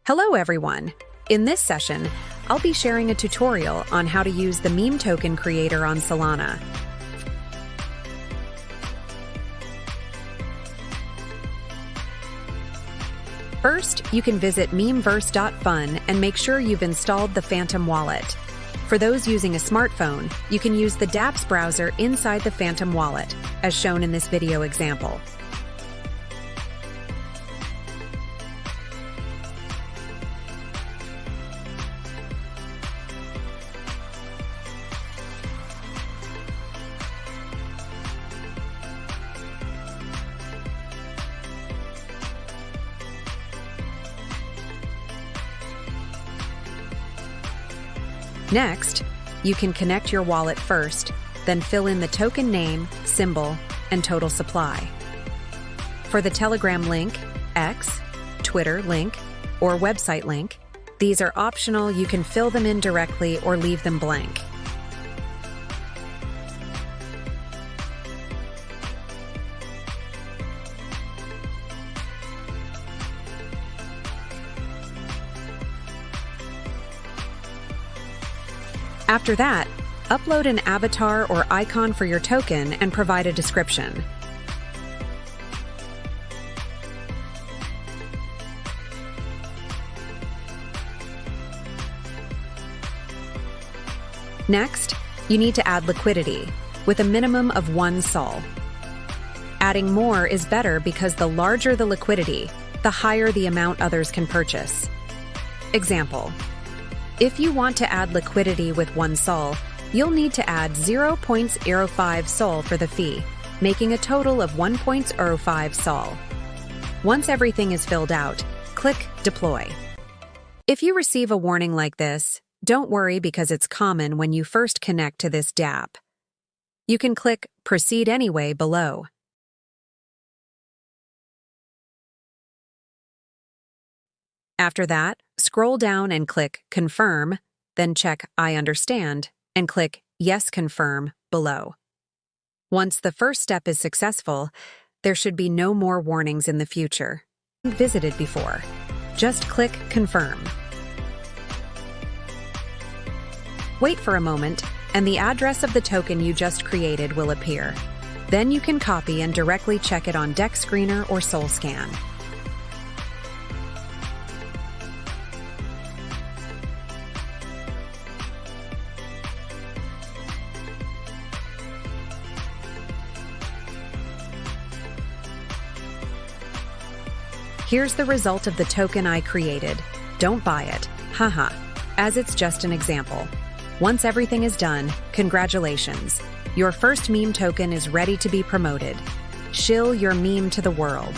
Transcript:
Hello everyone! In this session, I'll be sharing a tutorial on how to use the meme token creator on Solana. First, you can visit memeverse.fun and make sure you've installed the Phantom wallet. For those using a smartphone, you can use the dApp's browser inside the Phantom wallet, as shown in this video example. Next, you can connect your wallet first, then fill in the token name, symbol, and total supply. For the Telegram link, X, Twitter link, or website link, these are optional. You can fill them in directly or leave them blank. After that, upload an avatar or icon for your token and provide a description. Next, you need to add liquidity, with a minimum of 1 sol. Adding more is better because the larger the liquidity, the higher the amount others can purchase. Example: if you want to add liquidity with 1 sol, you'll need to add 0.05 sol for the fee, making a total of 1.05 sol. Once everything is filled out, click Deploy. If you receive a warning like this, don't worry because it's common when you first connect to this dApp. You can click Proceed Anyway below. After that, scroll down and click Confirm, then check I understand, and click Yes, confirm below. Once the first step is successful, there should be no more warnings in the future. Visited before. Just click Confirm. Wait for a moment, and the address of the token you just created will appear. Then you can copy and directly check it on Dex Screener or SolScan. Here's the result of the token I created. Don't buy it. Haha. As it's just an example. Once everything is done, congratulations. Your first meme token is ready to be promoted. Shill your meme to the world.